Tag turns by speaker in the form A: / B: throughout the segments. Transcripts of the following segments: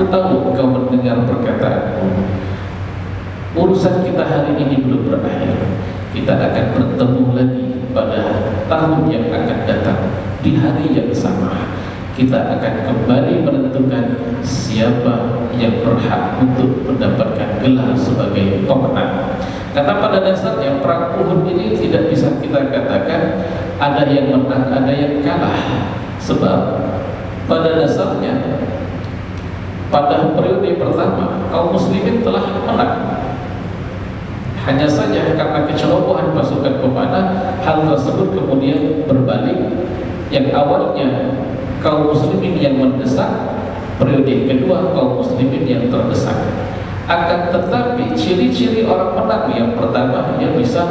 A: tahu engkau mendengar perkataanku. Urusan kita hari ini belum berakhir. Kita akan bertemu lagi pada tahun yang akan datang, di hari yang sama. Kita akan kembali menentukan siapa yang berhak untuk mendapatkan gelar sebagai pemenang. Karena pada dasarnya perang Uhud ini tidak bisa kita katakan ada yang menang, ada yang kalah. Sebab pada dasarnya pada periode pertama kaum muslimin telah menang. Hanya saja karena kecerobohan pasukan pemanah, hal tersebut kemudian berbalik. Yang awalnya kaum muslimin yang mendesak, periode kedua kaum muslimin yang terdesak. Akan tetapi ciri-ciri orang menang yang pertama, yang bisa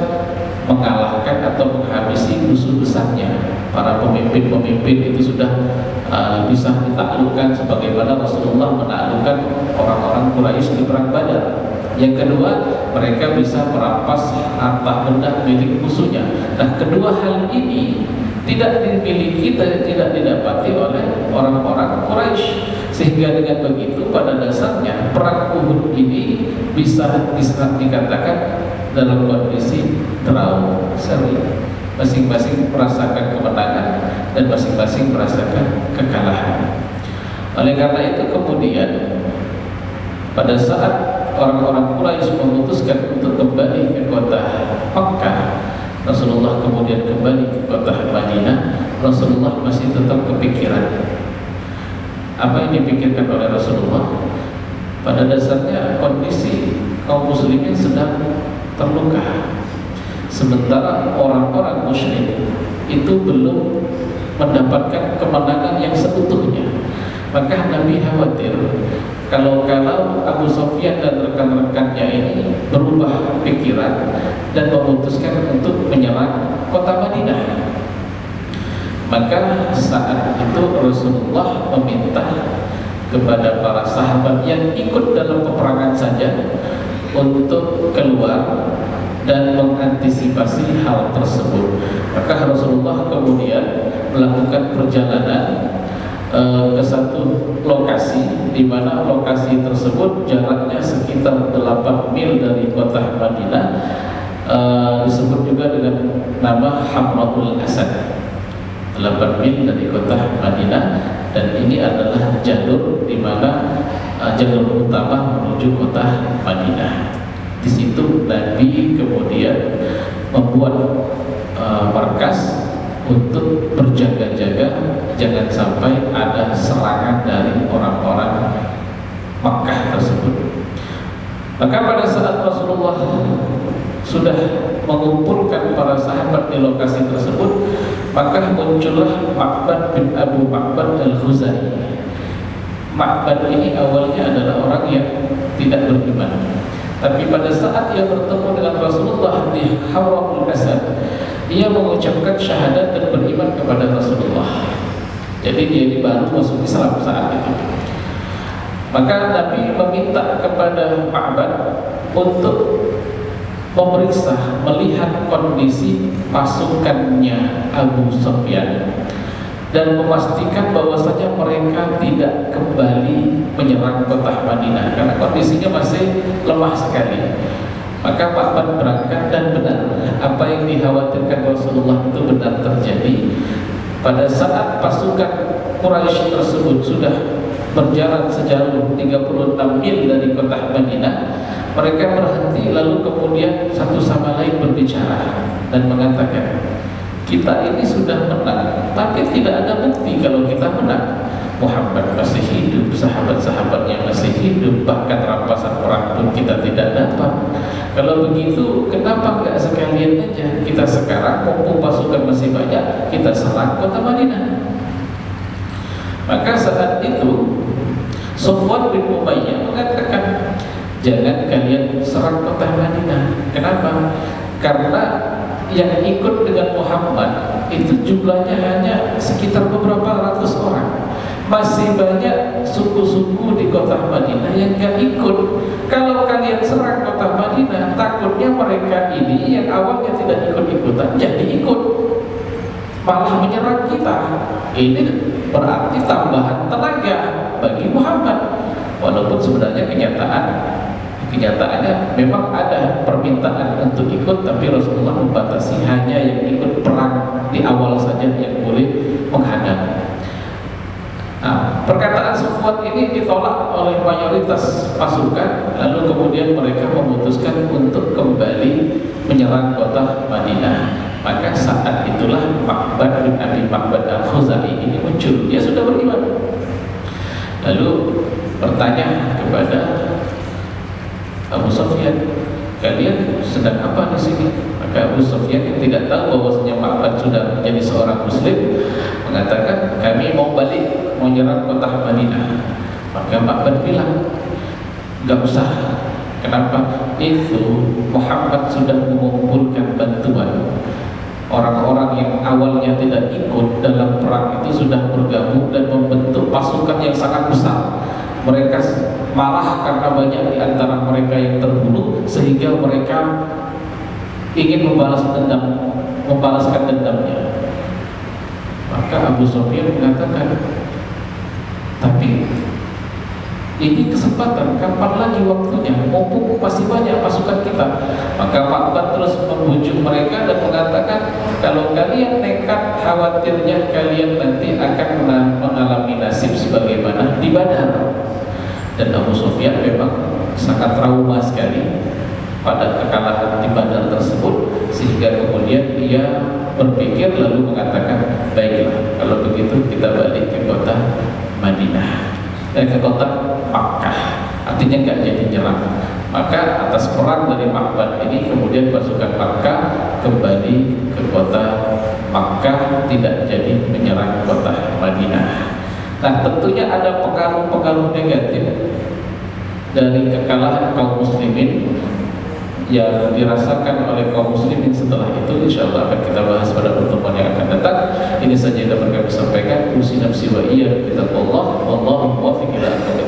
A: mengalahkan atau menghabisi musuh besarnya. Para pemimpin-pemimpin itu sudah bisa ditaklukkan sebagaimana Rasulullah menaklukkan orang-orang Quraisy di perang Badar. Yang kedua, mereka bisa merampas harta benda milik musuhnya. Nah, kedua hal ini tidak dimiliki dan tidak didapati oleh orang-orang Quraisy. Sehingga dengan begitu pada dasarnya perang Uhud ini bisa dikatakan dalam kondisi draw seri. Masing-masing merasakan kemenangan dan masing-masing merasakan kekalahan. Oleh karena itu kemudian pada saat orang-orang Quraisy memutuskan untuk kembali ke kota Makkah, Rasulullah kemudian kembali ke kota Madinah. Rasulullah masih tetap kepikiran. Apa yang dipikirkan oleh Rasulullah? Pada dasarnya kondisi kaum muslimin sedang terluka, sementara orang-orang musyrik itu belum mendapatkan kemenangan yang seutuhnya. Maka Nabi khawatir kalau Abu Sufyan dan rekan-rekannya ini berubah pikiran dan memutuskan untuk menyerang kota Madinah. Maka saat itu Rasulullah meminta kepada para sahabat yang ikut dalam peperangan saja untuk keluar dan mengantisipasi hal tersebut. Maka Rasulullah kemudian melakukan perjalanan ke satu lokasi, di mana lokasi tersebut jaraknya sekitar 8 mil dari kota Madinah, disebut juga dengan nama Hamraul Asad. 8 mil dari kota Madinah, dan ini adalah jalur di mana jalur utama menuju kota Madinah. Di situ Nabi kemudian membuat markas untuk berjaga-jaga jangan sampai ada serangan dari orang-orang Makkah tersebut. Maka pada saat Rasulullah sudah mengumpulkan para sahabat di lokasi tersebut, maka muncullah Ma'bad bin Abu Ma'bad al-Khuzai. Ma'bad ini awalnya adalah orang yang tidak beriman, tapi pada saat ia bertemu dengan Rasulullah di Hamraul Asad, dia mengucapkan syahadat dan beriman kepada Rasulullah. Jadi dia ini baru masuk Islam saat itu. Maka Nabi meminta kepada Ma'bad untuk memeriksa, melihat kondisi pasukannya Abu Sufyan dan memastikan bahwasanya mereka tidak kembali menyerang kota Madinah karena kondisinya masih lemah sekali. Maka Ma'bad berangkat dan benar apa yang dikhawatirkan Rasulullah itu benar terjadi. Pada saat pasukan Quraisy tersebut sudah berjalan sejauh 36 mil dari kota Madinah, mereka berhenti lalu kemudian satu sama lain berbicara dan mengatakan, kita ini sudah menang, tapi tidak ada bukti kalau kita menang. Muhammad masih hidup, sahabat-sahabatnya masih hidup, bahkan rampasan perang pun kita tidak dapat. Kalau begitu, kenapa enggak sekalian aja kita sekarang mumpung pasukan masih banyak, kita serang kota Madinah? Maka saat itu Sufwan bin Umayyah mengatakan, jangan kalian serang kota Madinah. Kenapa? Karena yang ikut dengan Muhammad itu jumlahnya hanya sekitar beberapa ratus orang. Masih banyak suku-suku di kota Madinah yang gak ikut. Kalau kalian serang kota Madinah, takutnya mereka ini yang awalnya tidak ikut-ikutan jadi ikut, malah menyerang kita. Ini berarti tambahan tenaga bagi Muhammad. sebenarnya kenyataannya memang ada permintaan untuk ikut, tapi Rasulullah membatasi hanya yang ikut perang di awal saja yang boleh menghadang. Nah, perkataan Safwan ini ditolak oleh mayoritas pasukan, lalu kemudian mereka memutuskan untuk kembali menyerang kota Madinah. Maka saat itulah Ma'bad bin Abi Ma'bad Al-Khuzai ini muncul. Dia sudah beriman, lalu bertanya kepada Abu Sufyan, kalian sedang apa di sini? Maka Abu Sufyan yang tidak tahu bahwasanya Ma'bad sudah menjadi seorang muslim mengatakan, kami mau balik, mau nyerang kota Madinah. Maka Ma'bad bilang, gak usah. Kenapa? Itu Muhammad sudah mengumpulkan bantuan. Orang-orang yang awalnya tidak ikut dalam perang itu sudah bergabung dan membentuk pasukan yang sangat besar. Mereka marah karena banyak di antara mereka yang terbunuh, sehingga mereka ingin membalaskan dendamnya. Maka Abu Sufyan mengatakan, tapi ini kesempatan, kapan lagi waktunya, mumpung masih banyak pasukan kita. Maka Ma'bad terus membujuk mereka dan mengatakan, kalau kalian nekat, khawatirnya kalian nanti akan mengalami nasib sebagaimana di Badar. Dan Abu Sufyan memang sangat trauma sekali pada kekalahan di Badar tersebut, sehingga kemudian dia berpikir lalu mengatakan, baiklah, kalau begitu kita balik ke kota Madinah, ke kota Makkah, artinya nggak jadi nyerang. Maka atas perang dari Ma'bad ini kemudian pasukan Makkah kembali ke kota Makkah, tidak jadi menyerang kota Madinah. Nah, tentunya ada pengaruh-pengaruh negatif dari kekalahan kaum muslimin yang dirasakan oleh kaum muslimin setelah itu. Insyaallah akan kita bahas pada pertemuan yang akan datang. Ini saja yang dapat kami sampaikan. Usi nafsi wa iyyakum bittaqwallah, wallahu muwaffiq ila aqwamit